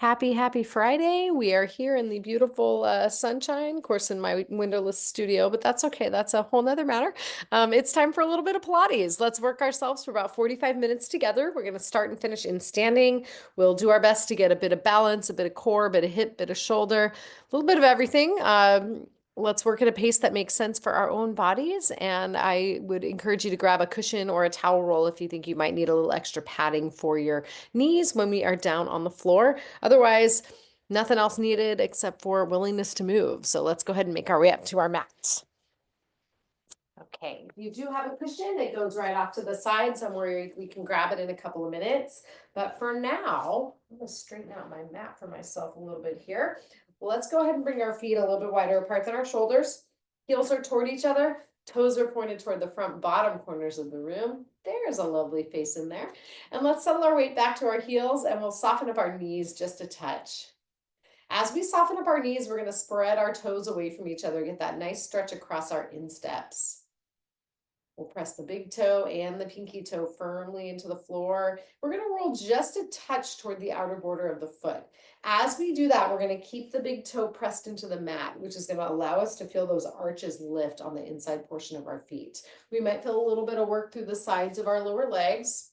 Happy Friday. We are here in the beautiful sunshine, of course, in my windowless studio, but that's okay. That's a whole nother matter. It's time for a little bit of Pilates. Let's work ourselves for about 45 minutes together. We're going to start and finish in standing. We'll do our best to get a bit of balance, a bit of core, a bit of hip, bit of shoulder, a little bit of everything. Let's work at a pace that makes sense for our own bodies. And I would encourage you to grab a cushion or a towel roll if you think you might need a little extra padding for your knees when we are down on the floor. Otherwise, nothing else needed except for willingness to move. So let's go ahead and make our way up to our mat. Okay, you do have a cushion. It goes right off to the side somewhere we can grab it in a couple of minutes. But for now, I'm going to straighten out my mat for myself a little bit here. Let's go ahead and bring our feet a little bit wider apart than our shoulders. Heels are toward each other. Toes are pointed toward the front bottom corners of the room. There's a lovely face in there. And let's settle our weight back to our heels and we'll soften up our knees just a touch. As we soften up our knees, we're going to spread our toes away from each other, get that nice stretch across our insteps. We'll press the big toe and the pinky toe firmly into the floor. We're going to roll just a touch toward the outer border of the foot. As we do that, we're going to keep the big toe pressed into the mat, which is going to allow us to feel those arches lift on the inside portion of our feet. We might feel a little bit of work through the sides of our lower legs.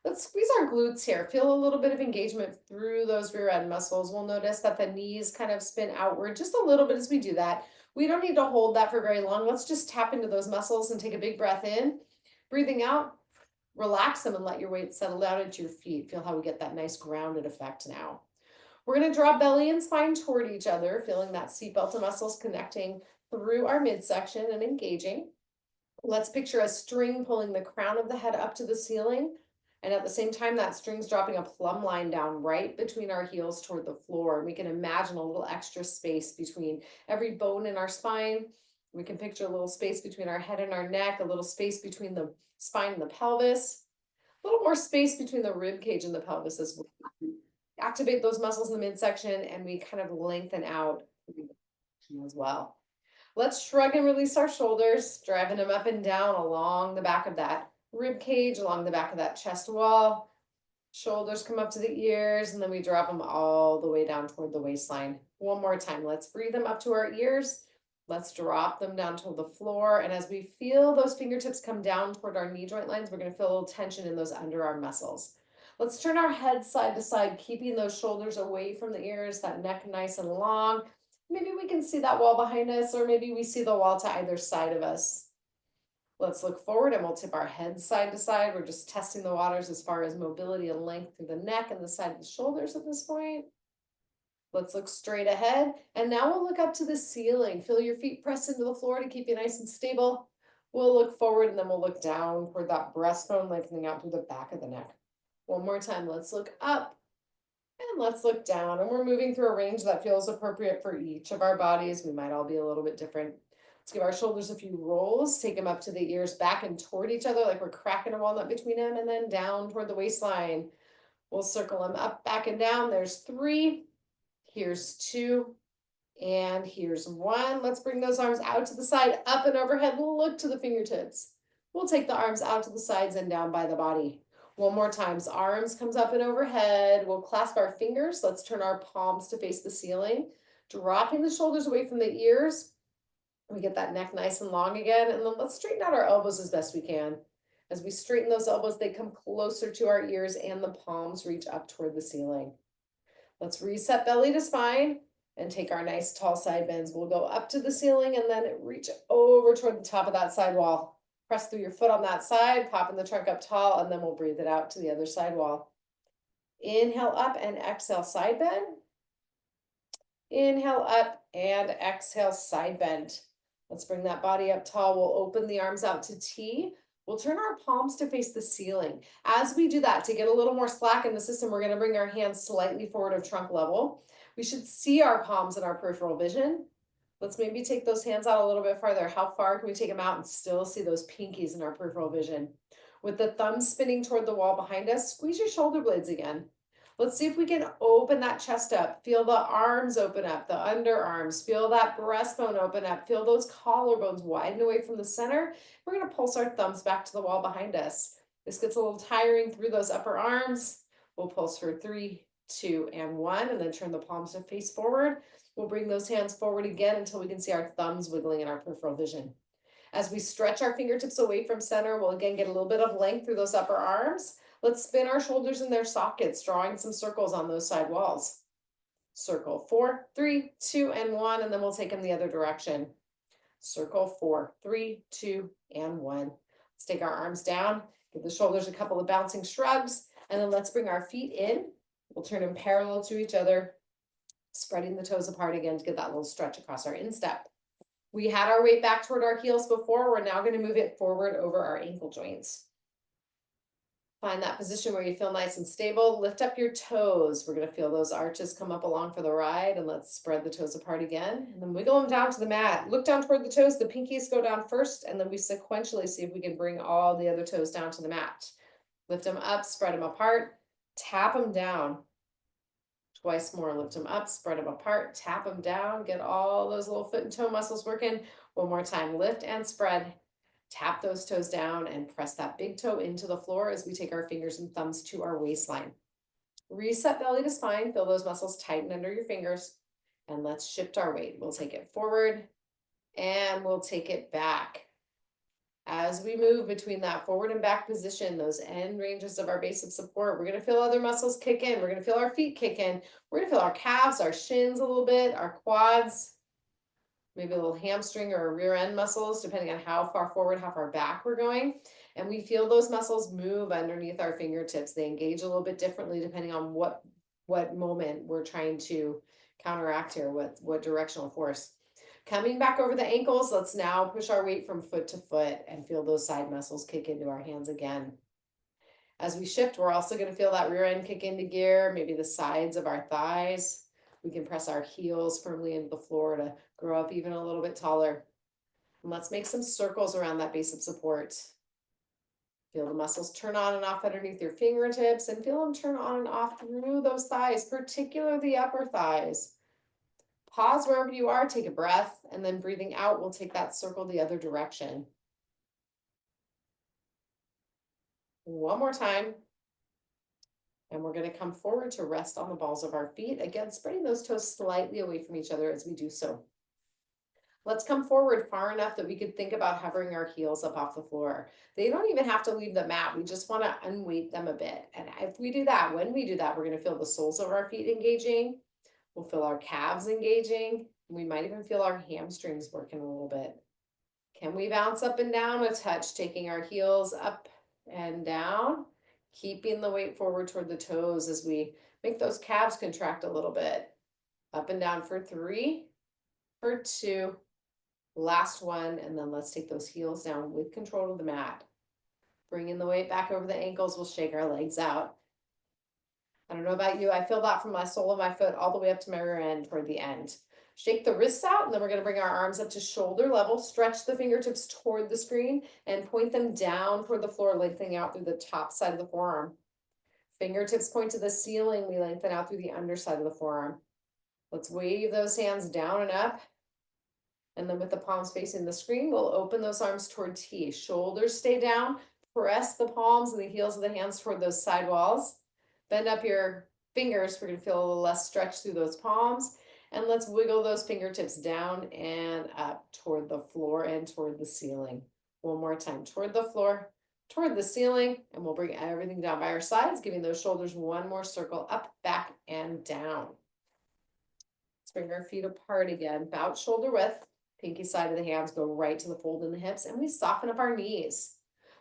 Let's squeeze our glutes here. Feel a little bit of engagement through those rear end muscles. We'll notice that the knees kind of spin outward just a little bit as we do that. We don't need to hold that for very long. Let's just tap into those muscles and take a big breath in. Breathing out, relax them and let your weight settle down into your feet. Feel how we get that nice grounded effect now. We're going to draw belly and spine toward each other, feeling that seatbelt of muscles connecting through our midsection and engaging. Let's picture a string pulling the crown of the head up to the ceiling. And at the same time, that string's dropping a plumb line down right between our heels toward the floor. And we can imagine a little extra space between every bone in our spine. We can picture a little space between our head and our neck, a little space between the spine and the pelvis, a little more space between the rib cage and the pelvis as well. Activate those muscles in the midsection and we kind of lengthen out as well. Let's shrug and release our shoulders, driving them up and down along the back of that rib cage, along the back of that chest wall. Shoulders come up to the ears, and then we drop them all the way down toward the waistline. One more time. Let's breathe them up to our ears. Let's drop them down to the floor. And as we feel those fingertips come down toward our knee joint lines, we're going to feel a little tension in those underarm muscles. Let's turn our head side to side, keeping those shoulders away from the ears, that neck nice and long. Maybe we can see that wall behind us, or maybe we see the wall to either side of us. Let's look forward and we'll tip our heads side to side. We're just testing the waters as far as mobility and length through the neck and the side of the shoulders at this point. Let's look straight ahead. And now we'll look up to the ceiling. Feel your feet pressed into the floor to keep you nice and stable. We'll look forward and then we'll look down toward that breastbone, lengthening out through the back of the neck. One more time. Let's look up and let's look down. And we're moving through a range that feels appropriate for each of our bodies. We might all be a little bit different. Let's give our shoulders a few rolls, take them up to the ears, back and toward each other like we're cracking a walnut between them, and then down toward the waistline. We'll circle them up, back, and down. There's 3. Here's 2. And here's 1. Let's bring those arms out to the side, up and overhead. Look to the fingertips. We'll take the arms out to the sides and down by the body. One more time. Arms comes up and overhead. We'll clasp our fingers. Let's turn our palms to face the ceiling, dropping the shoulders away from the ears. We get that neck nice and long again. And then let's straighten out our elbows as best we can. As we straighten those elbows, they come closer to our ears and the palms reach up toward the ceiling. Let's reset belly to spine and take our nice tall side bends. We'll go up to the ceiling and then reach over toward the top of that side wall. Press through your foot on that side, popping the trunk up tall, and then we'll breathe it out to the other side wall. Inhale up and exhale, side bend. Inhale up and exhale, side bend. Let's bring that body up tall. We'll open the arms out to T. We'll turn our palms to face the ceiling. As we do that, to get a little more slack in the system, we're going to bring our hands slightly forward of trunk level. We should see our palms in our peripheral vision. Let's maybe take those hands out a little bit farther. How far can we take them out and still see those pinkies in our peripheral vision? With the thumbs spinning toward the wall behind us, squeeze your shoulder blades again. Let's see if we can open that chest up. Feel the arms open up, the underarms. Feel that breastbone open up. Feel those collarbones widen away from the center. We're going to pulse our thumbs back to the wall behind us. This gets a little tiring through those upper arms. We'll pulse for 3, 2, and 1, and then turn the palms to face forward. We'll bring those hands forward again until we can see our thumbs wiggling in our peripheral vision. As we stretch our fingertips away from center, we'll again get a little bit of length through those upper arms. Let's spin our shoulders in their sockets, drawing some circles on those side walls. Circle 4, 3, 2, and 1, and then we'll take them the other direction. Circle 4, 3, 2, and 1. Let's take our arms down, give the shoulders a couple of bouncing shrugs, and then let's bring our feet in. We'll turn them parallel to each other, spreading the toes apart again to get that little stretch across our instep. We had our weight back toward our heels before. We're now going to move it forward over our ankle joints. Find that position where you feel nice and stable. Lift up your toes. We're going to feel those arches come up along for the ride, and let's spread the toes apart again. And then wiggle them down to the mat. Look down toward the toes. The pinkies go down first, and then we sequentially see if we can bring all the other toes down to the mat. Lift them up, spread them apart, tap them down. Twice more, lift them up, spread them apart, tap them down, get all those little foot and toe muscles working. One more time, lift and spread, tap those toes down and press that big toe into the floor as we take our fingers and thumbs to our waistline. Reset belly to spine, feel those muscles tighten under your fingers, and let's shift our weight. We'll take it forward and we'll take it back. As we move between that forward and back position, those end ranges of our base of support, we're going to feel other muscles kick in. We're going to feel our feet kick in. We're going to feel our calves, our shins a little bit, our quads, maybe a little hamstring or rear end muscles, depending on how far forward, how far back we're going. And we feel those muscles move underneath our fingertips. They engage a little bit differently depending on what moment we're trying to counteract here, what directional force. Coming back over the ankles, let's now push our weight from foot to foot and feel those side muscles kick into our hands again. As we shift, we're also going to feel that rear end kick into gear, maybe the sides of our thighs. We can press our heels firmly into the floor to grow up even a little bit taller. And let's make some circles around that base of support. Feel the muscles turn on and off underneath your fingertips, and feel them turn on and off through those thighs, particularly the upper thighs. Pause wherever you are, take a breath, and then breathing out, we'll take that circle the other direction. One more time. And we're going to come forward to rest on the balls of our feet. Again, spreading those toes slightly away from each other as we do so. Let's come forward far enough that we could think about hovering our heels up off the floor. They don't even have to leave the mat. We just want to unweight them a bit. And if we do that, when we do that, we're going to feel the soles of our feet engaging. We'll feel our calves engaging. We might even feel our hamstrings working a little bit. Can we bounce up and down a touch, taking our heels up and down, keeping the weight forward toward the toes as we make those calves contract a little bit. Up and down for 3, for 2, last one, and then let's take those heels down with control of the mat. Bringing the weight back over the ankles, we'll shake our legs out. I don't know about you, I feel that from my sole of my foot all the way up to my rear end toward the end. Shake the wrists out, and then we're going to bring our arms up to shoulder level, stretch the fingertips toward the screen, and point them down toward the floor, lengthening out through the top side of the forearm. Fingertips point to the ceiling, we lengthen out through the underside of the forearm. Let's wave those hands down and up. And then with the palms facing the screen, we'll open those arms toward T. Shoulders stay down, press the palms and the heels of the hands toward those side walls. Bend up your fingers. We're going to feel a little less stretch through those palms. And let's wiggle those fingertips down and up toward the floor and toward the ceiling. One more time, toward the floor, toward the ceiling, and we'll bring everything down by our sides, giving those shoulders one more circle up, back, and down. Let's bring our feet apart again, about shoulder width. Pinky side of the hands go right to the fold in the hips, and we soften up our knees.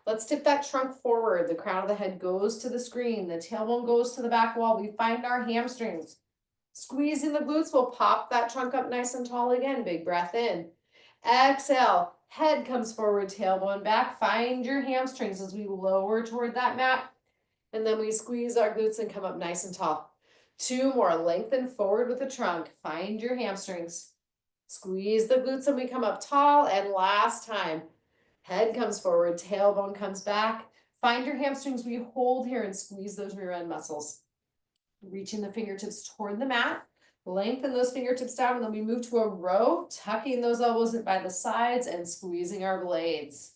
Let's tip that trunk forward. The crown of the head goes to the screen. The tailbone goes to the back wall. We find our hamstrings. Squeezing the glutes, we'll pop that trunk up nice and tall again. Big breath in. Exhale. Head comes forward, tailbone back. Find your hamstrings as we lower toward that mat. And then we squeeze our glutes and come up nice and tall. 2 more. Lengthen forward with the trunk. Find your hamstrings. Squeeze the glutes and we come up tall. And last time. Head comes forward, tailbone comes back. Find your hamstrings. We hold here and squeeze those rear end muscles. Reaching the fingertips toward the mat. Lengthen those fingertips down, and then we move to a row, tucking those elbows by the sides and squeezing our blades.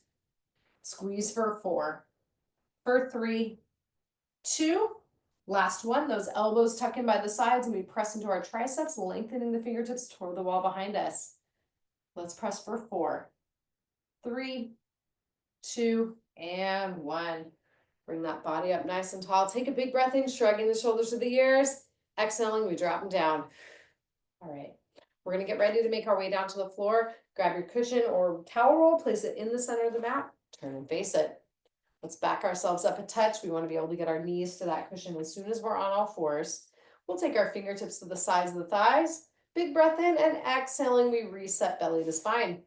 Squeeze for 4, for 3, 2, Last one, those elbows tuck in by the sides and we press into our triceps, lengthening the fingertips toward the wall behind us. Let's press for 4, 3, 2, and 1. Bring that body up nice and tall. Take a big breath in, shrugging the shoulders to the ears. Exhaling, we drop them down. All right, we're gonna get ready to make our way down to the floor. Grab your cushion or towel roll, place it in the center of the mat, turn and face it. Let's back ourselves up a touch. We want to be able to get our knees to that cushion as soon as we're on all fours. We'll take our fingertips to the sides of the thighs. Big breath in, and exhaling, we reset belly to spine.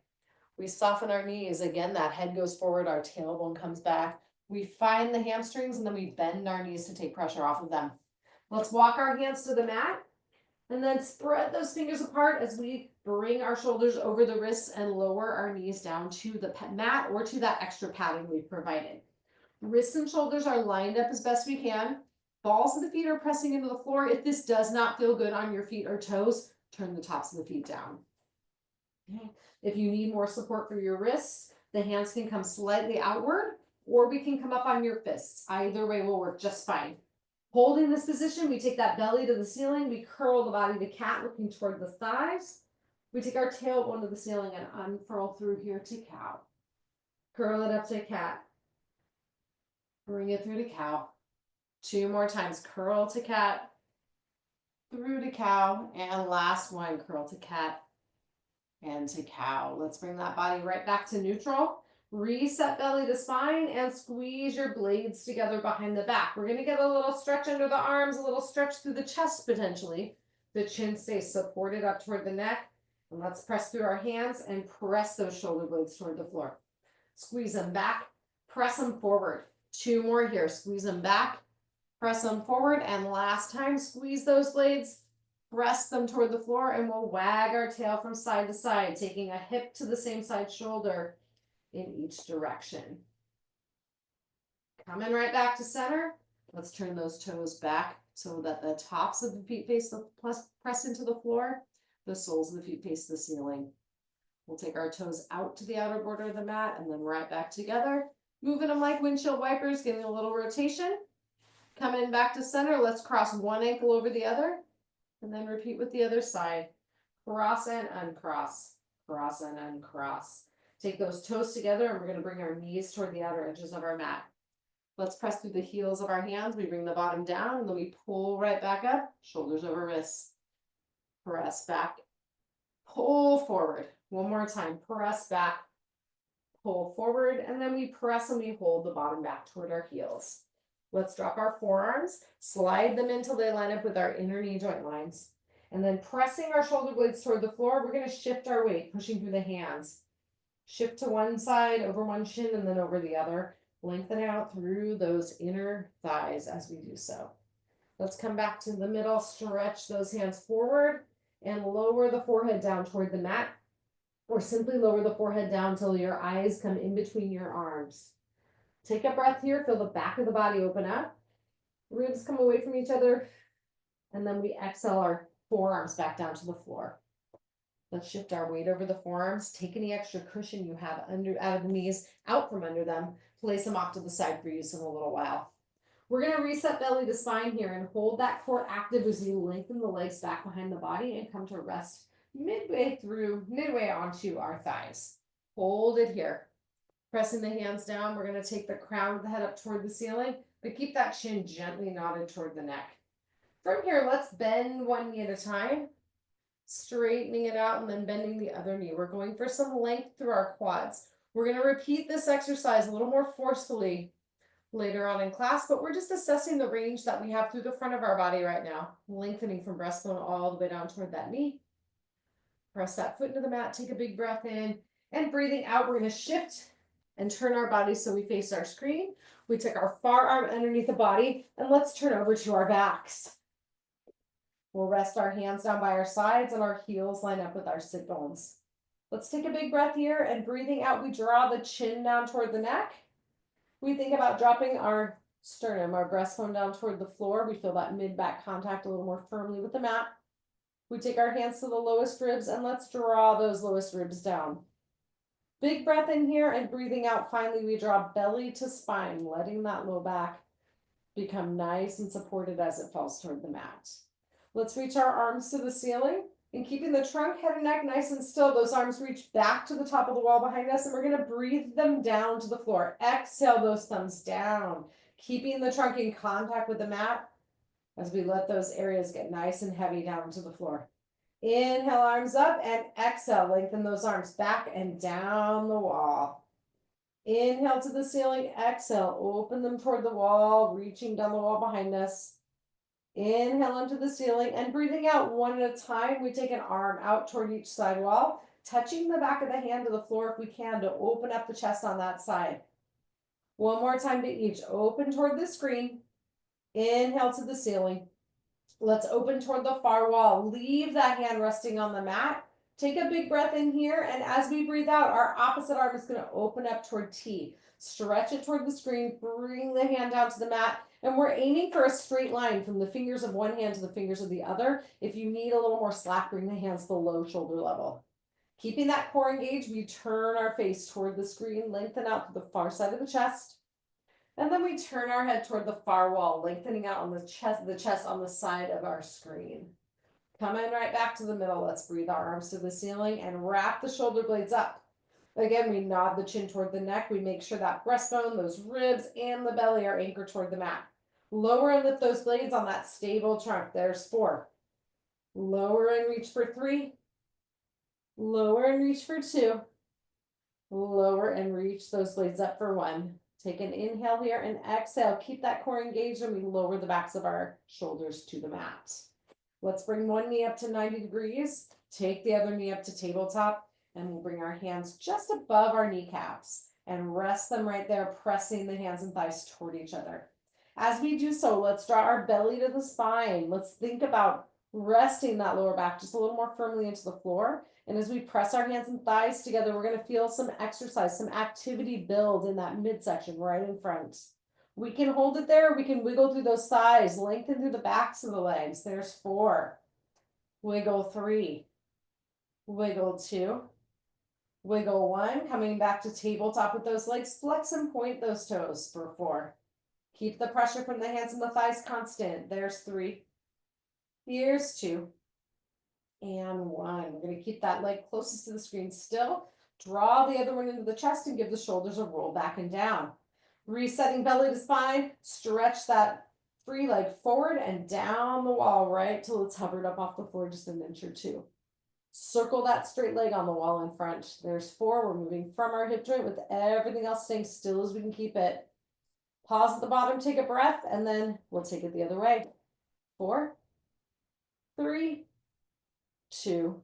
We soften our knees. Again, that head goes forward, our tailbone comes back. We find the hamstrings and then we bend our knees to take pressure off of them. Let's walk our hands to the mat and then spread those fingers apart as we bring our shoulders over the wrists and lower our knees down to the mat or to that extra padding we've provided. Wrists and shoulders are lined up as best we can. Balls of the feet are pressing into the floor. If this does not feel good on your feet or toes, turn the tops of the feet down. Okay. If you need more support for your wrists, the hands can come slightly outward, or we can come up on your fists. Either way will work just fine. Holding this position, we take that belly to the ceiling. We curl the body to cat, looking toward the thighs. We take our tailbone to the ceiling and unfurl through here to cow. Curl it up to cat. Bring it through to cow. 2 more times. Curl to cat, through to cow, and last one. Curl to cat and to cow. Let's bring that body right back to neutral. Reset belly to spine and squeeze your blades together behind the back. We're going to get a little stretch under the arms, a little stretch through the chest potentially. The chin stays supported up toward the neck. And let's press through our hands and press those shoulder blades toward the floor. Squeeze them back, press them forward. 2 more here. Squeeze them back, press them forward, and last time, squeeze those blades, press them toward the floor, and we'll wag our tail from side to side, taking a hip to the same side shoulder in each direction. Coming right back to center. Let's turn those toes back so that the tops of the feet face the press into the floor, the soles of the feet face the ceiling. We'll take our toes out to the outer border of the mat and then right back together. Moving them like windshield wipers, getting a little rotation. Coming back to center, let's cross one ankle over the other, and then repeat with the other side. Cross and uncross, cross and uncross. Take those toes together, and we're going to bring our knees toward the outer edges of our mat. Let's press through the heels of our hands. We bring the bottom down, and then we pull right back up, shoulders over wrists. Press back, pull forward. One more time, press back, pull forward, and then we press and we hold the bottom back toward our heels. Let's drop our forearms, slide them until they line up with our inner knee joint lines. And then pressing our shoulder blades toward the floor, we're going to shift our weight, pushing through the hands. Shift to one side, over one shin, and then over the other. Lengthen out through those inner thighs as we do so. Let's come back to the middle, stretch those hands forward, and lower the forehead down toward the mat. Or simply lower the forehead down until your eyes come in between your arms. Take a breath here, feel the back of the body open up. Ribs come away from each other. And then we exhale our forearms back down to the floor. Let's shift our weight over the forearms. Take any extra cushion you have out of the knees, out from under them. Place them off to the side for use in a little while. We're going to reset belly to spine here and hold that core active as we lengthen the legs back behind the body and come to rest midway onto our thighs. Hold it here. Pressing the hands down, we're going to take the crown of the head up toward the ceiling, but keep that chin gently nodded toward the neck. From here, let's bend one knee at a time, straightening it out and then bending the other knee. We're going for some length through our quads. We're going to repeat this exercise a little more forcefully later on in class, but we're just assessing the range that we have through the front of our body right now, lengthening from breastbone all the way down toward that knee. Press that foot into the mat, take a big breath in, and breathing out, we're going to shift and turn our body so we face our screen. We take our far arm underneath the body, and let's turn over to our backs. We'll rest our hands down by our sides and our heels line up with our sit bones. Let's take a big breath here, and breathing out, we draw the chin down toward the neck. We think about dropping our sternum, our breastbone down toward the floor. We feel that mid-back contact a little more firmly with the mat. We take our hands to the lowest ribs, and let's draw those lowest ribs down. Big breath in here, and breathing out, finally we draw belly to spine, letting that low back Become nice and supported as it falls toward the mat. Let's reach our arms to the ceiling, and keeping the trunk, head, and neck nice and still, those arms reach back to the top of the wall behind us, and we're gonna breathe them down to the floor. Exhale those thumbs down, keeping the trunk in contact with the mat as we let those areas get nice and heavy down to the floor. Inhale, arms up, and exhale, lengthen those arms back and down the wall. Inhale to the ceiling, exhale, open them toward the wall, reaching down the wall behind us. Inhale into the ceiling, and breathing out one at a time, we take an arm out toward each side wall, touching the back of the hand to the floor if we can to open up the chest on that side. One more time to each, open toward the screen. Inhale to the ceiling. Let's open toward the far wall. Leave that hand resting on the mat. Take a big breath in here, and as we breathe out, our opposite arm is going to open up toward T. Stretch it toward the screen, bring the hand down to the mat, and we're aiming for a straight line from the fingers of one hand to the fingers of the other. If you need a little more slack, bring the hands below shoulder level. Keeping that core engaged, we turn our face toward the screen, lengthen out to the far side of the chest. And then we turn our head toward the far wall, lengthening out on the chest on the side of our screen. Coming right back to the middle. Let's breathe our arms to the ceiling and wrap the shoulder blades up. Again, we nod the chin toward the neck. We make sure that breastbone, those ribs, and the belly are anchored toward the mat. Lower and lift those blades on that stable trunk. There's 4. Lower and reach for 3. Lower and reach for 2. Lower and reach those blades up for 1. Take an inhale here and exhale. Keep that core engaged, and we lower the backs of our shoulders to the mat. Let's bring one knee up to 90 degrees. Take the other knee up to tabletop, and we'll bring our hands just above our kneecaps and rest them right there, pressing the hands and thighs toward each other. As we do so, let's draw our belly to the spine. Let's think about resting that lower back just a little more firmly into the floor. And as we press our hands and thighs together, we're going to feel some exercise, some activity build in that midsection right in front. We can hold it there. We can wiggle through those thighs, lengthen through the backs of the legs. There's 4. Wiggle 3. Wiggle 2. Wiggle 1. Coming back to tabletop with those legs. Flex and point those toes for 4. Keep the pressure from the hands and the thighs constant. There's 3. Here's 2. And 1. We're going to keep that leg closest to the screen still. Draw the other one into the chest and give the shoulders a roll back and down. Resetting belly to spine. Stretch that free leg forward and down the wall, right till it's hovered up off the floor just an inch or 2. Circle that straight leg on the wall in front. There's 4. We're moving from our hip joint with everything else staying still as we can keep it. Pause at the bottom, take a breath, and then we'll take it the other way. 4, 3, 2,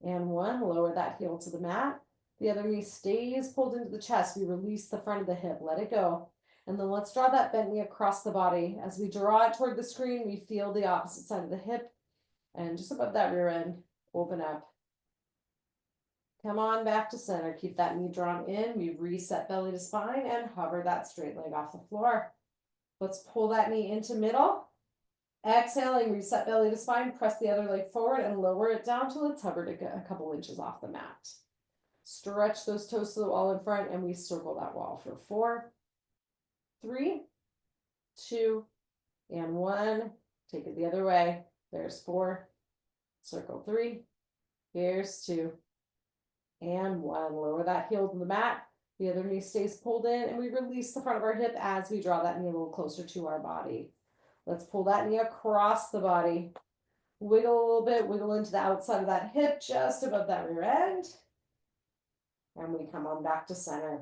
and 1. Lower that heel to the mat. The other knee stays pulled into the chest. We release the front of the hip, let it go. And then let's draw that bent knee across the body. As we draw it toward the screen, we feel the opposite side of the hip. And just above that rear end, open up. Come on back to center. Keep that knee drawn in. We reset belly to spine and hover that straight leg off the floor. Let's pull that knee into middle. Exhaling, reset belly to spine, press the other leg forward and lower it down till it's hovered a couple inches off the mat. Stretch those toes to the wall in front, and we circle that wall for 4, 3, 2, and 1. Take it the other way. There's 4, circle 3, here's 2, and 1. Lower that heel to the mat. The other knee stays pulled in, and we release the front of our hip as we draw that knee a little closer to our body. Let's pull that knee across the body. Wiggle a little bit, wiggle into the outside of that hip, just above that rear end. And we come on back to center.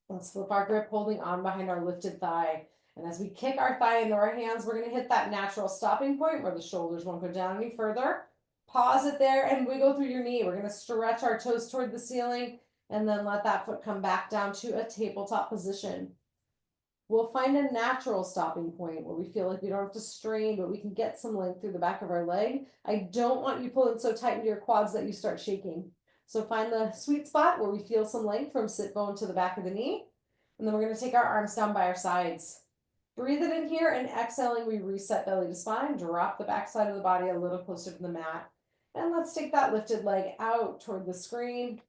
Let's flip our grip, holding on behind our lifted thigh. And as we kick our thigh into our hands, we're going to hit that natural stopping point where the shoulders won't go down any further. Pause it there and wiggle through your knee. We're going to stretch our toes toward the ceiling and then let that foot come back down to a tabletop position. We'll find a natural stopping point where we feel like we don't have to strain, but we can get some length through the back of our leg. I don't want you pulling so tight into your quads that you start shaking. So find the sweet spot where we feel some length from sit bone to the back of the knee. And then we're going to take our arms down by our sides. Breathe it in here, and exhaling, we reset belly to spine, drop the back side of the body a little closer to the mat. And let's take that lifted leg out toward the screen.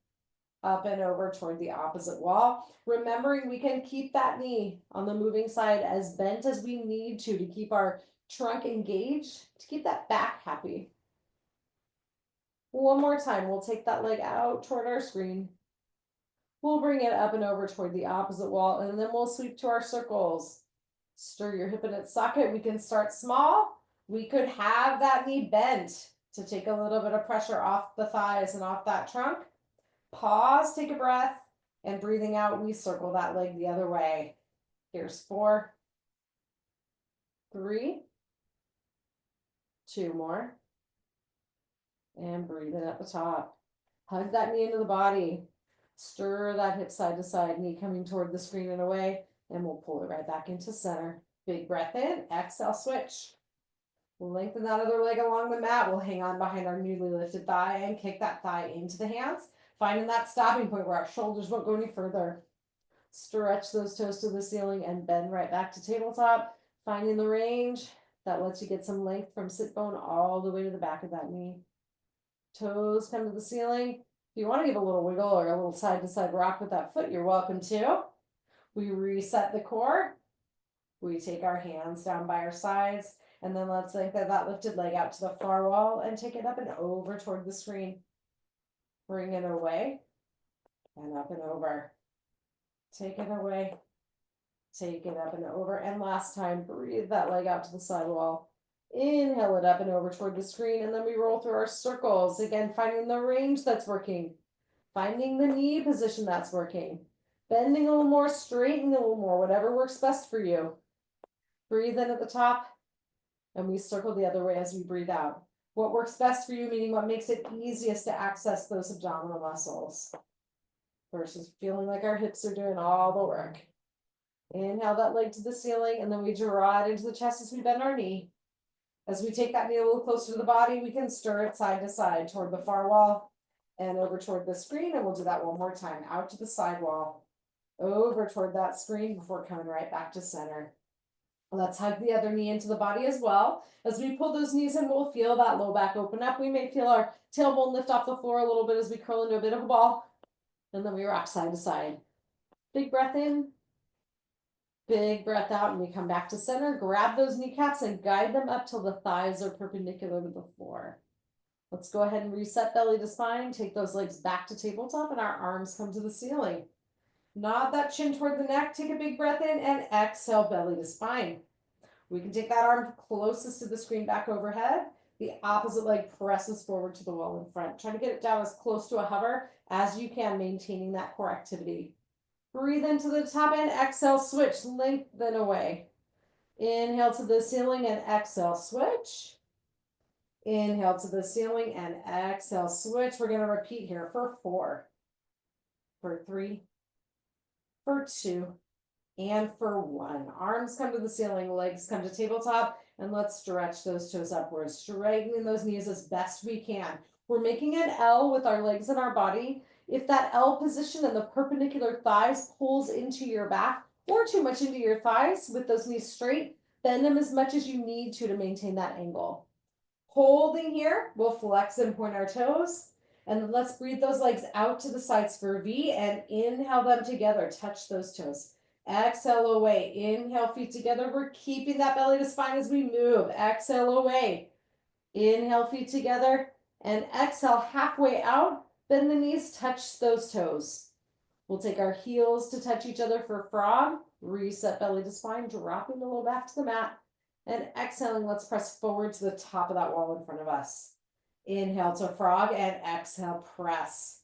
up and over toward the opposite wall. Remembering we can keep that knee on the moving side as bent as we need to keep our trunk engaged, to keep that back happy. One more time, we'll take that leg out toward our screen. We'll bring it up and over toward the opposite wall, and then we'll sweep to our circles. Stir your hip in its socket. We can start small. We could have that knee bent to take a little bit of pressure off the thighs and off that trunk. Pause, take a breath, and breathing out, we circle that leg the other way. Here's 4, 3, 2 more, and breathe in at the top. Hug that knee into the body. Stir that hip side to side, knee coming toward the screen and away, and we'll pull it right back into center. Big breath in, exhale, switch. We'll lengthen that other leg along the mat. We'll hang on behind our newly lifted thigh and kick that thigh into the hands, finding that stopping point where our shoulders won't go any further. Stretch those toes to the ceiling and bend right back to tabletop, finding the range that lets you get some length from sit bone all the way to the back of that knee. Toes come to the ceiling. If you want to give a little wiggle or a little side to side rock with that foot, you're welcome to. We reset the core. We take our hands down by our sides, and then let's lengthen that lifted leg out to the far wall and take it up and over toward the screen. Bring it away and up and over. Take it away. Take it up and over. And last time, breathe that leg out to the side wall. Inhale it up and over toward the screen, and then we roll through our circles. Again, finding the range that's working. Finding the knee position that's working. Bending a little more, straightening a little more, whatever works best for you. Breathe in at the top, and we circle the other way as we breathe out. What works best for you, meaning what makes it easiest to access those abdominal muscles versus feeling like our hips are doing all the work. Inhale that leg to the ceiling, and then we draw it into the chest as we bend our knee. As we take that knee a little closer to the body, we can stir it side to side toward the far wall and over toward the screen, and we'll do that one more time. Out to the side wall, over toward that screen before coming right back to center. Let's hug the other knee into the body as well. As we pull those knees in, we'll feel that low back open up. We may feel our tailbone lift off the floor a little bit as we curl into a bit of a ball. And then we rock side to side. Big breath in. Big breath out, and we come back to center. Grab those kneecaps and guide them up till the thighs are perpendicular to the floor. Let's go ahead and reset belly to spine. Take those legs back to tabletop, and our arms come to the ceiling. Nod that chin toward the neck. Take a big breath in and exhale, belly to spine. We can take that arm closest to the screen back overhead. The opposite leg presses forward to the wall in front. Try to get it down as close to a hover as you can, maintaining that core activity. Breathe into the top end, exhale, switch, lengthen away. Inhale to the ceiling and exhale, switch. Inhale to the ceiling and exhale, switch. We're going to repeat here for 4, for 3, for 2, and for 1. Arms come to the ceiling, legs come to tabletop, and let's stretch those toes upwards, straightening those knees as best we can. We're making an L with our legs and our body. If that L position and the perpendicular thighs pulls into your back or too much into your thighs with those knees straight, bend them as much as you need to maintain that angle. Holding here, we'll flex and point our toes. And then let's breathe those legs out to the sides for a V and inhale them together. Touch those toes. Exhale away. Inhale, feet together. We're keeping that belly to spine as we move. Exhale away. Inhale, feet together. And exhale, halfway out. Bend the knees, touch those toes. We'll take our heels to touch each other for frog. Reset belly to spine, dropping the low back to the mat. And exhaling, let's press forward to the top of that wall in front of us. Inhale to frog and exhale, press.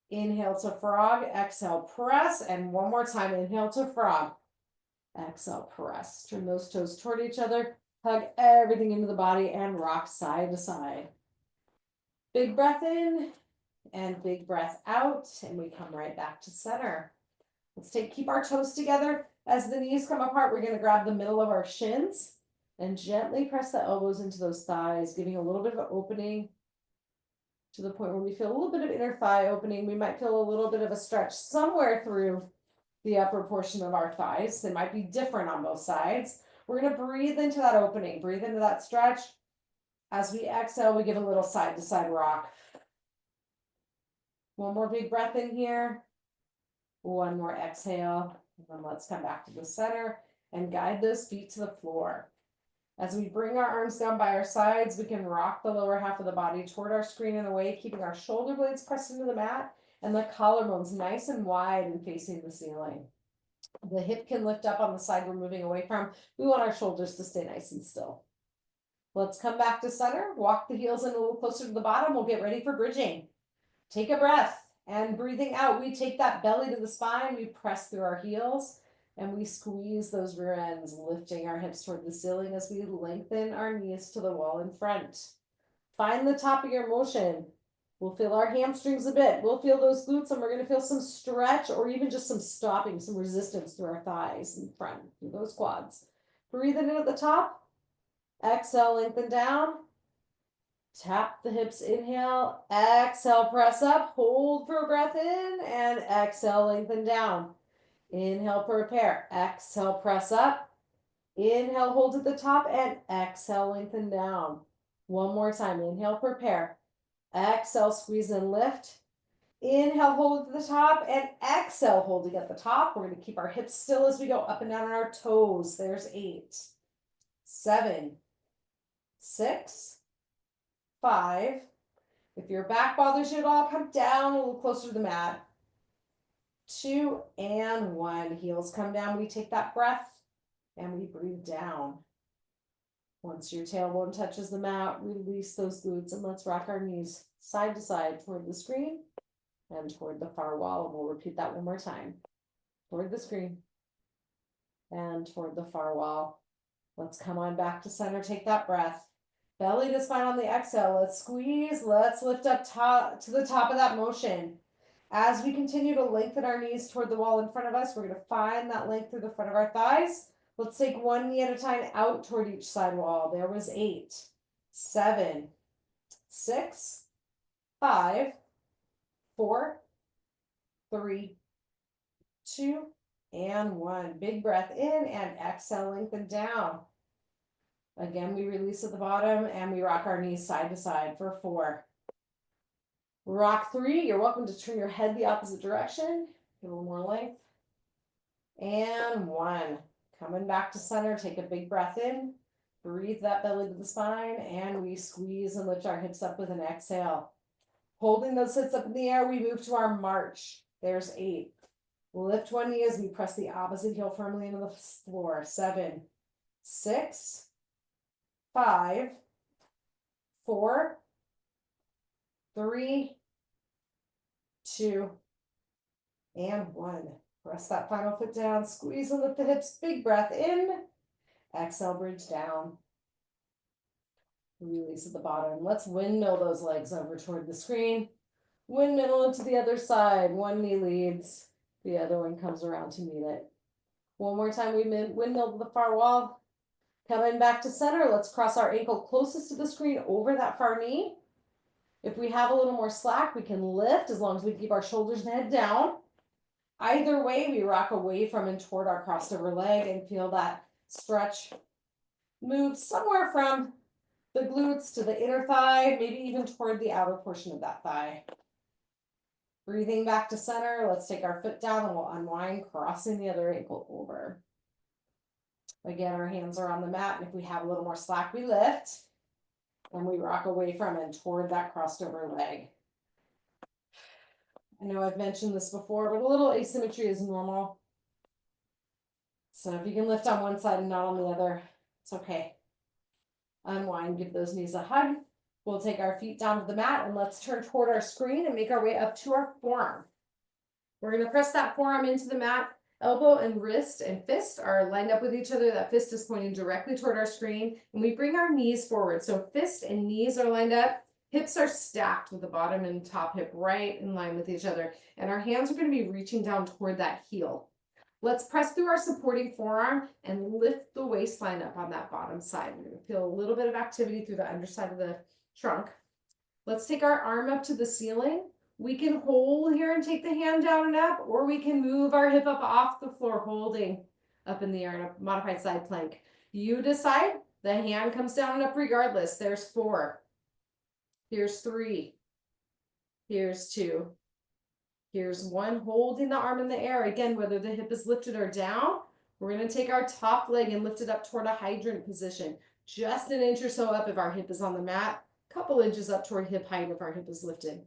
Inhale to frog, exhale, press. And one more time, inhale to frog. Exhale, press. Turn those toes toward each other. Hug everything into the body and rock side to side. Big breath in and big breath out. And we come right back to center. Let's keep our toes together. As the knees come apart, we're going to grab the middle of our shins and gently press the elbows into those thighs, giving a little bit of an opening to the point where we feel a little bit of inner thigh opening. We might feel a little bit of a stretch somewhere through the upper portion of our thighs. They might be different on both sides. We're going to breathe into that opening, breathe into that stretch. As we exhale, we give a little side to side rock. One more big breath in here. One more exhale. And then let's come back to the center and guide those feet to the floor. As we bring our arms down by our sides, we can rock the lower half of the body toward our screen and away, keeping our shoulder blades pressed into the mat and the collarbones nice and wide and facing the ceiling. The hip can lift up on the side we're moving away from. We want our shoulders to stay nice and still. Let's come back to center, walk the heels in a little closer to the bottom. We'll get ready for bridging. Take a breath, and breathing out, we take that belly to the spine, we press through our heels, and we squeeze those rear ends, lifting our hips toward the ceiling as we lengthen our knees to the wall in front. Find the top of your motion. We'll feel our hamstrings a bit. We'll feel those glutes, and we're going to feel some stretch or even just some stopping, some resistance through our thighs in front, through those quads. Breathe in at the top. Exhale, lengthen down. Tap the hips, inhale, exhale, press up, hold for a breath in, and exhale, lengthen down. Inhale, prepare, exhale, press up. Inhale, hold at the top, and exhale, lengthen down. One more time, inhale, prepare. Exhale, squeeze and lift. Inhale, hold at the top, and exhale, holding at the top. We're going to keep our hips still as we go up and down on our toes. There's 8, 7, 6, 5. If your back bothers you at all, come down a little closer to the mat. 2 and 1. Heels come down. We take that breath and we breathe down. Once your tailbone touches the mat, release those glutes and let's rock our knees side to side toward the screen and toward the far wall. And we'll repeat that one more time. Toward the screen and toward the far wall. Let's come on back to center. Take that breath. Belly to spine on the exhale. Let's squeeze. Let's lift up to the top of that motion. As we continue to lengthen our knees toward the wall in front of us, we're going to find that length through the front of our thighs. Let's take one knee at a time out toward each side wall. There was 8, 7, 6, 5, 4, 3, 2, and 1. Big breath in and exhale, lengthen down. Again, we release at the bottom and we rock our knees side to side for 4. Rock 3. You're welcome to turn your head the opposite direction. Get a little more length. And 1. Coming back to center, take a big breath in. Breathe that belly to the spine and we squeeze and lift our hips up with an exhale. Holding those hips up in the air, we move to our march. There's 8. Lift one knee as we press the opposite heel firmly into the floor. 7, 6, 5, 4, 3, 2, and 1. Press that final foot down, squeeze and lift the hips, big breath in, exhale, bridge down. Release at the bottom. Let's windmill those legs over toward the screen. Windmill to the other side. One knee leads, the other one comes around to meet it. One more time, we windmill to the far wall. Coming back to center, let's cross our ankle closest to the screen over that far knee. If we have a little more slack, we can lift as long as we keep our shoulders and head down. Either way, we rock away from and toward our crossed over leg and feel that stretch move somewhere from the glutes to the inner thigh, maybe even toward the outer portion of that thigh. Breathing back to center, let's take our foot down and we'll unwind, crossing the other ankle over. Again, our hands are on the mat, and if we have a little more slack, we lift and we rock away from and toward that crossed over leg. I know I've mentioned this before, but a little asymmetry is normal. So if you can lift on one side and not on the other, it's okay. Unwind, give those knees a hug. We'll take our feet down to the mat and let's turn toward our screen and make our way up to our forearm. We're going to press that forearm into the mat. Elbow and wrist and fist are lined up with each other. That fist is pointing directly toward our screen. And we bring our knees forward. So fist and knees are lined up. Hips are stacked with the bottom and top hip right in line with each other. And our hands are going to be reaching down toward that heel. Let's press through our supporting forearm and lift the waistline up on that bottom side. We're going to feel a little bit of activity through the underside of the trunk. Let's take our arm up to the ceiling. We can hold here and take the hand down and up, or we can move our hip up off the floor, holding up in the air in a modified side plank. You decide. The hand comes down and up regardless. There's 4. Here's 3. Here's 2. Here's one, holding the arm in the air. Again, whether the hip is lifted or down, we're gonna take our top leg and lift it up toward a hydrant position. Just an inch or so up if our hip is on the mat, couple inches up toward hip height if our hip is lifted.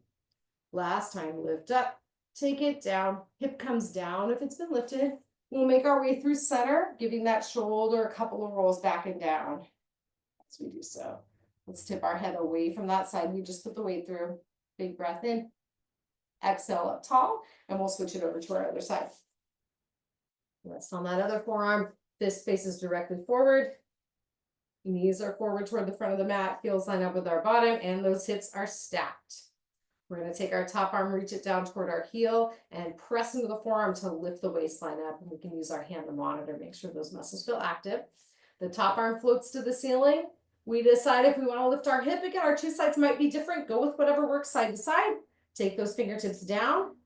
Last time, lift up, take it down, hip comes down if it's been lifted. We'll make our way through center, giving that shoulder a couple of rolls back and down as we do so. Let's tip our head away from that side. We just put the weight through. Big breath in. Exhale up tall, and we'll switch it over to our other side. Rest on that other forearm. Fist faces directly forward. Knees are forward toward the front of the mat. Heels line up with our bottom, and those hips are stacked. We're going to take our top arm, reach it down toward our heel, and press into the forearm to lift the waistline up. And we can use our hand to monitor, make sure those muscles feel active. The top arm floats to the ceiling. We decide if we want to lift our hip. Again, our two sides might be different. Go with whatever works side to side. Take those fingertips down,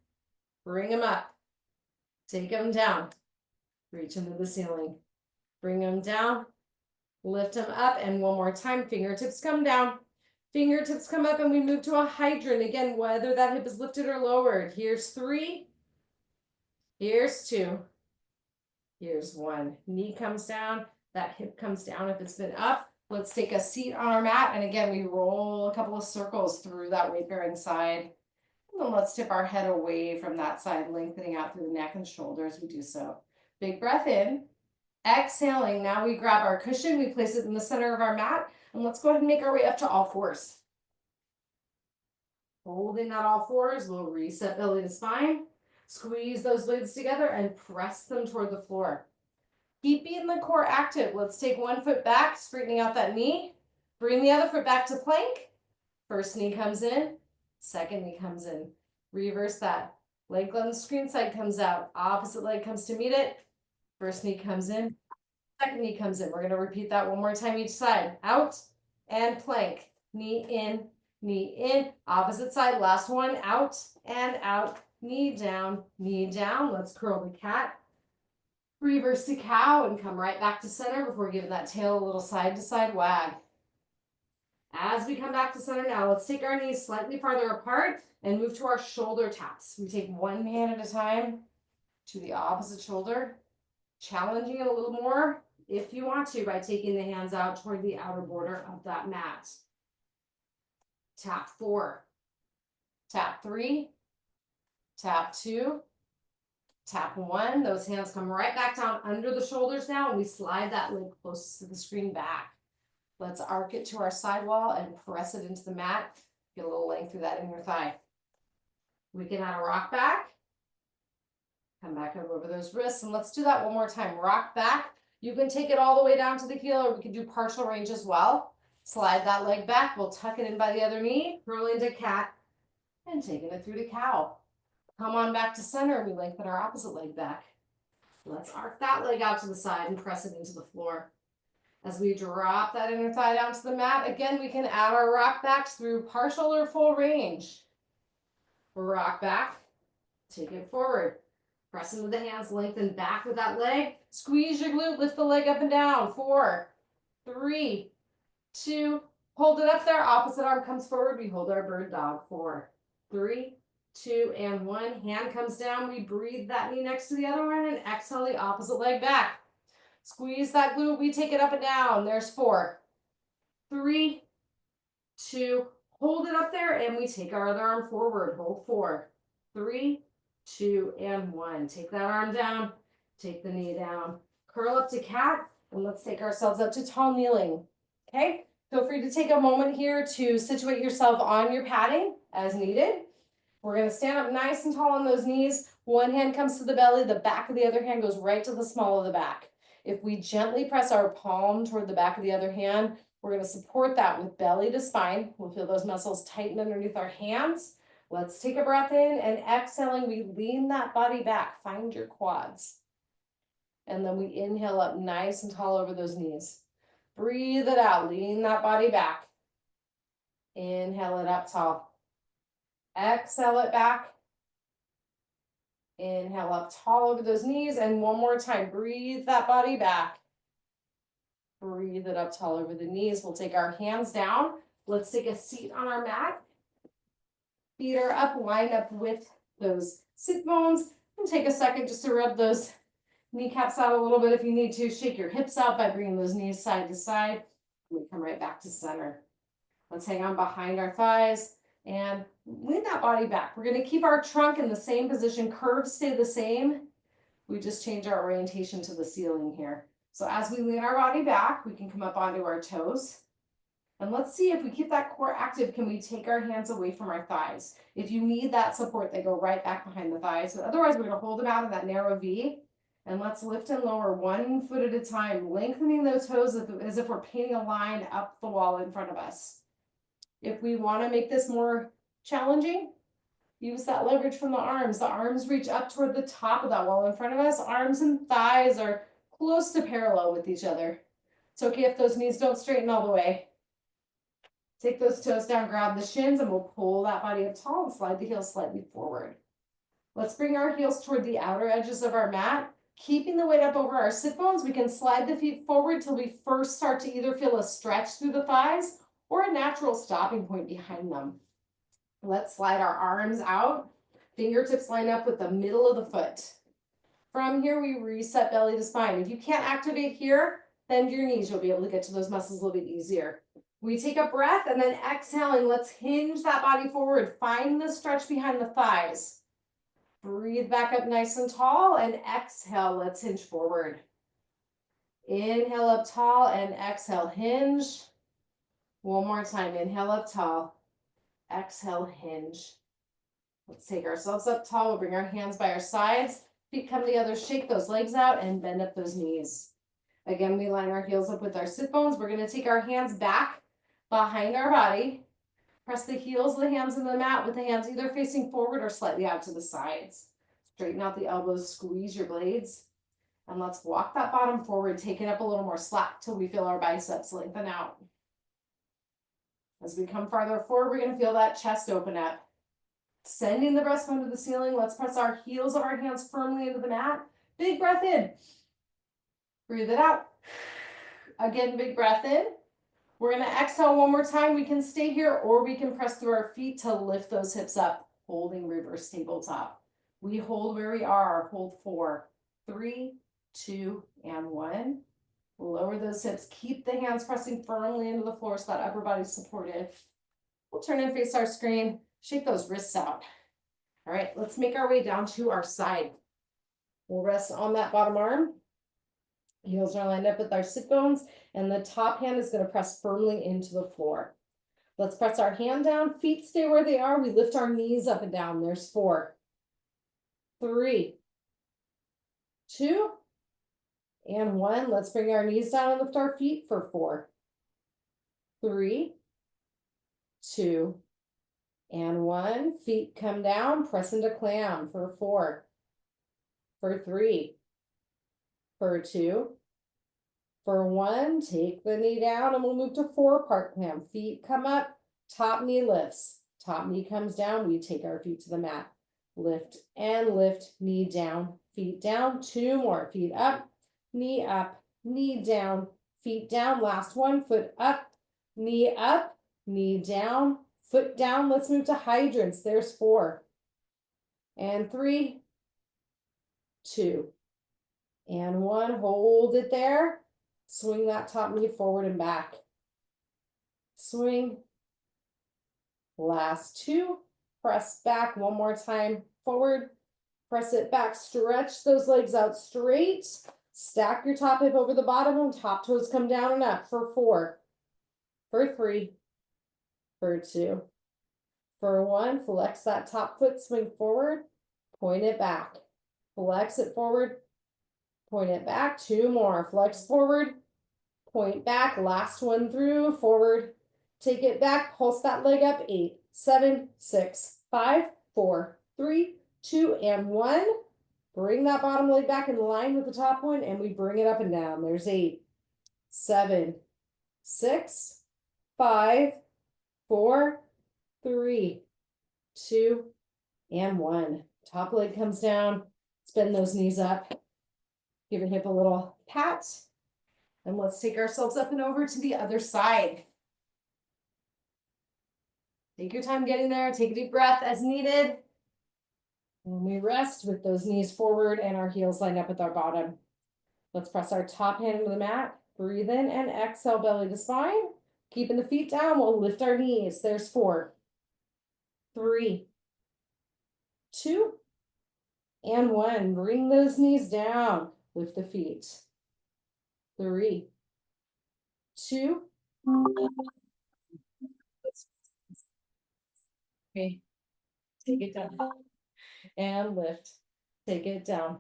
bring them up, take them down, reach into the ceiling, bring them down, lift them up, and one more time, fingertips come down, fingertips come up, and we move to a hydrant. Again, whether that hip is lifted or lowered. Here's 3, here's 2, here's 1. Knee comes down, that hip comes down if it's been up. Let's take a seat on our mat, and again, we roll a couple of circles through that weight-bearing side. And let's tip our head away from that side, lengthening out through the neck and shoulder as we do so. Big breath in. Exhaling. Now we grab our cushion, we place it in the center of our mat, and let's go ahead and make our way up to all fours. Holding that all fours, we'll reset belly to spine. Squeeze those legs together and press them toward the floor. Keeping the core active. Let's take one foot back, straightening out that knee. Bring the other foot back to plank. First knee comes in. Second knee comes in. Reverse that. Leg on the screen side comes out. Opposite leg comes to meet it. First knee comes in. Second knee comes in. We're going to repeat that one more time each side. Out and plank. Knee in, knee in. Opposite side. Last one. Out and out. Knee down, knee down. Let's curl the cat. Reverse to cow and come right back to center before giving that tail a little side to side wag. As we come back to center now, let's take our knees slightly farther apart and move to our shoulder taps. We take one hand at a time to the opposite shoulder, challenging it a little more if you want to by taking the hands out toward the outer border of that mat. Tap 4, tap 3, tap 2, tap 1. Those hands come right back down under the shoulders now, and we slide that leg closest to the screen back. Let's arc it to our sidewall and press it into the mat. Get a little length through that inner thigh. We can add a rock back. Come back over those wrists, and let's do that one more time. Rock back. You can take it all the way down to the heel, or we can do partial range as well. Slide that leg back. We'll tuck it in by the other knee, curl into cat, and taking it through to cow. Come on back to center, and we lengthen our opposite leg back. Let's arc that leg out to the side and press it into the floor. As we drop that inner thigh down to the mat, again, we can add our rock backs through partial or full range. Rock back, take it forward. Press into the hands, lengthen back with that leg. Squeeze your glute, lift the leg up and down. 4, 3, 2, hold it up there. Opposite arm comes forward. We hold our bird dog. 4, 3, 2, and 1. Hand comes down. We breathe that knee next to the other one and exhale the opposite leg back. Squeeze that glute. We take it up and down. There's 4, 3, 2, hold it up there, and we take our other arm forward. Hold 4, 3, 2, and 1. Take that arm down. Take the knee down. Curl up to cat, and let's take ourselves up to tall kneeling. Okay? Feel free to take a moment here to situate yourself on your padding as needed. We're going to stand up nice and tall on those knees. One hand comes to the belly. The back of the other hand goes right to the small of the back. If we gently press our palm toward the back of the other hand, we're going to support that with belly to spine. We'll feel those muscles tighten underneath our hands. Let's take a breath in, and exhaling, we lean that body back. Find your quads. And then we inhale up nice and tall over those knees. Breathe it out. Lean that body back. Inhale it up tall. Exhale it back. Inhale up tall over those knees, and one more time, breathe that body back. Breathe it up tall over the knees. We'll take our hands down. Let's take a seat on our mat. Feet are up, line up with those sit bones, and take a second just to rub those kneecaps out a little bit if you need to. Shake your hips out by bringing those knees side to side. We come right back to center. Let's hang on behind our thighs and lean that body back. We're going to keep our trunk in the same position. Curves stay the same. We just change our orientation to the ceiling here. So as we lean our body back, we can come up onto our toes. And let's see if we keep that core active, can we take our hands away from our thighs? If you need that support, they go right back behind the thighs. But otherwise, we're going to hold them out in that narrow V. And let's lift and lower 1 foot at a time, lengthening those toes as if we're painting a line up the wall in front of us. If we want to make this more challenging, use that leverage from the arms. The arms reach up toward the top of that wall in front of us. Arms and thighs are close to parallel with each other. It's okay if those knees don't straighten all the way. Take those toes down, grab the shins, and we'll pull that body up tall and slide the heels slightly forward. Let's bring our heels toward the outer edges of our mat. Keeping the weight up over our sit bones, we can slide the feet forward till we first start to either feel a stretch through the thighs or a natural stopping point behind them. Let's slide our arms out. Fingertips line up with the middle of the foot. From here, we reset belly to spine. If you can't activate here, bend your knees. You'll be able to get to those muscles a little bit easier. We take a breath and then exhaling, let's hinge that body forward. Find the stretch behind the thighs. Breathe back up nice and tall and exhale, let's hinge forward. Inhale up tall and exhale, hinge. One more time, inhale up tall, exhale, hinge. Let's take ourselves up tall. We'll bring our hands by our sides. Feet come together, shake those legs out and bend up those knees. Again, we line our heels up with our sit bones. We're going to take our hands back behind our body. Press the heels of the hands into the mat with the hands either facing forward or slightly out to the sides. Straighten out the elbows, squeeze your blades. And let's walk that bottom forward, take it up a little more slack till we feel our biceps lengthen out. As we come farther forward, we're going to feel that chest open up. Sending the breastbone to the ceiling. Let's press our heels of our hands firmly into the mat. Big breath in. Breathe it out. Again, big breath in. We're going to exhale one more time. We can stay here or we can press through our feet to lift those hips up, holding reverse tabletop. We hold where we are. Hold 4, 3, 2, and 1. Lower those hips. Keep the hands pressing firmly into the floor so that upper body's supported. We'll turn and face our screen. Shake those wrists out. All right, let's make our way down to our side. We'll rest on that bottom arm. Heels are lined up with our sit bones, and the top hand is going to press firmly into the floor. Let's press our hand down. Feet stay where they are. We lift our knees up and down. There's 4, 3, 2, and 1. Let's bring our knees down and lift our feet for 4, 3, 2, and 1. Feet come down, press into clam for 4, for 3, for 2, for 1. Take the knee down and we'll move to 4 part clam. Feet come up, top knee lifts, top knee comes down. We take our feet to the mat. Lift and lift, knee down, feet down. 2 more, feet up, knee down, feet down. Last one, foot up, knee down, foot down. Let's move to hydrants. There's 4, and 3, 2, and 1. Hold it there. Swing that top knee forward and back. Swing. Last 2. Press back one more time. Forward. Press it back. Stretch those legs out straight. Stack your top hip over the bottom and top toes come down and up for 4, for 3, for 2, for 1. Flex that top foot, swing forward, point it back. Flex it forward, point it back. 2 more. Flex forward, point back. Last one through, forward. Take it back, pulse that leg up. 8, 7, 6, 5, 4, 3, 2, and 1. Bring that bottom leg back in line with the top one, and we bring it up and down. There's 8, 7, 6, 5, 4, 3, 2, and 1. Top leg comes down. Spin those knees up. Give your hip a little pat. And let's take ourselves up and over to the other side. Take your time getting there. Take a deep breath as needed. And we rest with those knees forward and our heels lined up with our bottom. Let's press our top hand into the mat. Breathe in and exhale, belly to spine. Keeping the feet down, we'll lift our knees. There's 4, 3, 2, and 1. Bring those knees down. Lift the feet. 3, 2. Okay. Take it down. And lift. Take it down.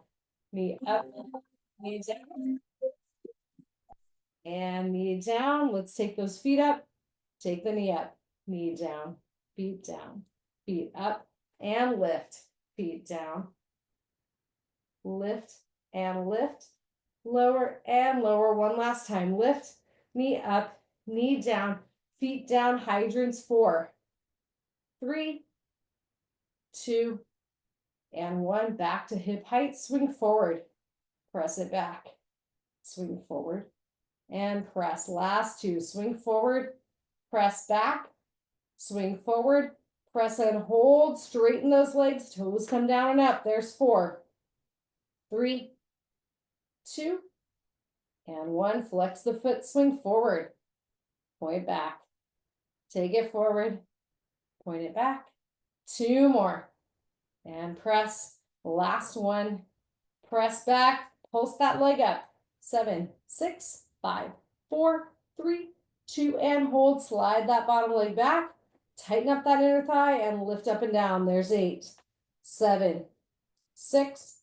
Knee up. Knee down. And knee down. Let's take those feet up. Take the knee up. Knee down. Feet down. Feet up. And lift. Feet down. Lift and lift. Lower and lower. One last time. Lift. Knee up. Knee down. Feet down. Hydrants. 4, 3, 2, and 1. Back to hip height. Swing forward. Press it back. Swing forward. And press. Last 2. Swing forward. Press back. Swing forward. Press and hold. Straighten those legs. Toes come down and up. There's 4, 3, 2, and 1. Flex the foot. Swing forward. Point back. Take it forward. Point it back. 2 more. And press. Last 1. Press back. Pulse that leg up. 7, 6, 5, 4, 3, 2, and hold. Slide that bottom leg back. Tighten up that inner thigh and lift up and down. There's 8, 7, 6,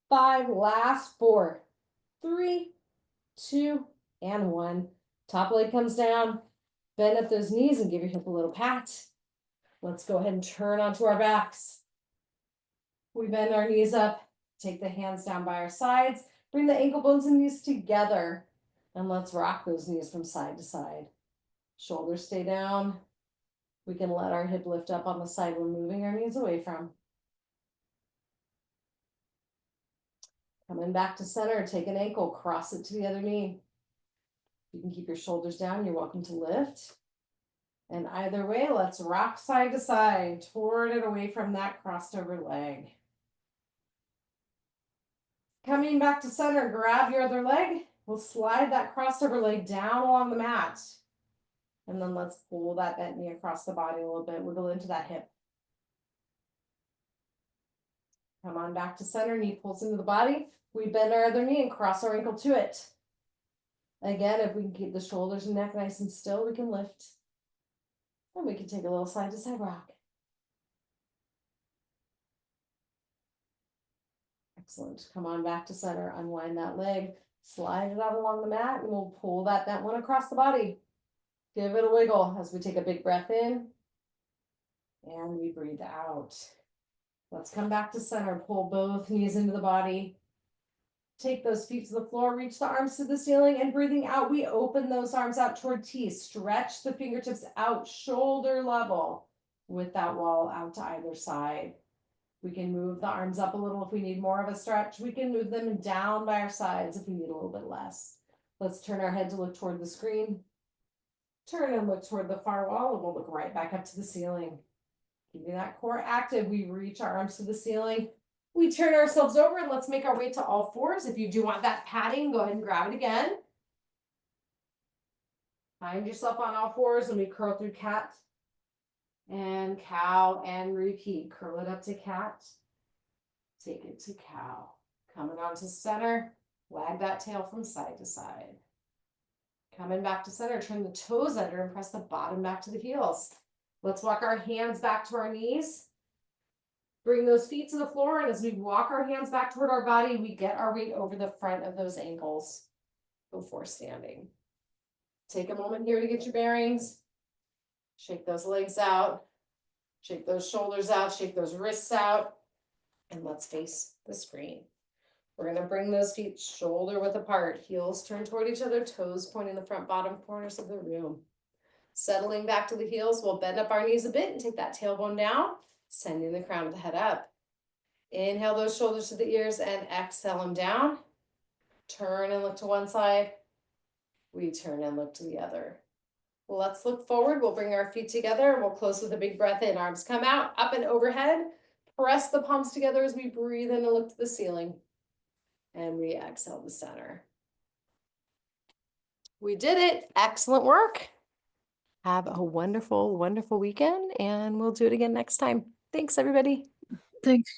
5. Last 4, 3, 2, and 1. Top leg comes down. Bend up those knees and give your hip a little pat. Let's go ahead and turn onto our backs. We bend our knees up. Take the hands down by our sides. Bring the ankle bones and knees together. And let's rock those knees from side to side. Shoulders stay down. We can let our hip lift up on the side we're moving our knees away from. Coming back to center, take an ankle, cross it to the other knee. You can keep your shoulders down. You're welcome to lift. And either way, let's rock side to side toward and away from that crossed over leg. Coming back to center, grab your other leg. We'll slide that crossed over leg down along the mat. And then let's pull that bent knee across the body a little bit. Wiggle into that hip. Come on back to center, knee pulls into the body. We bend our other knee and cross our ankle to it. Again, if we can keep the shoulders and neck nice and still, we can lift. And we can take a little side to side rock. Excellent. Come on back to center, unwind that leg, slide it out along the mat, and we'll pull that bent one across the body. Give it a wiggle as we take a big breath in and we breathe out. Let's come back to center, pull both knees into the body. Take those feet to the floor, reach the arms to the ceiling, and breathing out, we open those arms out toward T. Stretch the fingertips out, shoulder level with that wall out to either side. We can move the arms up a little if we need more of a stretch. We can move them down by our sides if we need a little bit less. Let's turn our head to look toward the screen. Turn and look toward the far wall, and we'll look right back up to the ceiling. Keeping that core active, we reach our arms to the ceiling. We turn ourselves over and let's make our way to all fours. If you do want that padding, go ahead and grab it again. Find yourself on all fours and we curl through cat and cow and repeat. Curl it up to cat. Take it to cow. Coming on to center. Wag that tail from side to side. Coming back to center, turn the toes under and press the bottom back to the heels. Let's walk our hands back to our knees. Bring those feet to the floor, and as we walk our hands back toward our body, we get our weight over the front of those ankles before standing. Take a moment here to get your bearings. Shake those legs out. Shake those shoulders out. Shake those wrists out. And let's face the screen. We're going to bring those feet shoulder width apart, heels turn toward each other, toes pointing the front bottom corners of the room. Settling back to the heels, we'll bend up our knees a bit and take that tailbone down, sending the crown of the head up. Inhale those shoulders to the ears and exhale them down. Turn and look to one side. We turn and look to the other. Let's look forward. We'll bring our feet together and we'll close with a big breath in. Arms come out, up and overhead. Press the palms together as we breathe in and look to the ceiling. And we exhale to center. We did it. Excellent work. Have a wonderful, wonderful weekend, and we'll do it again next time. Thanks, everybody. Thanks.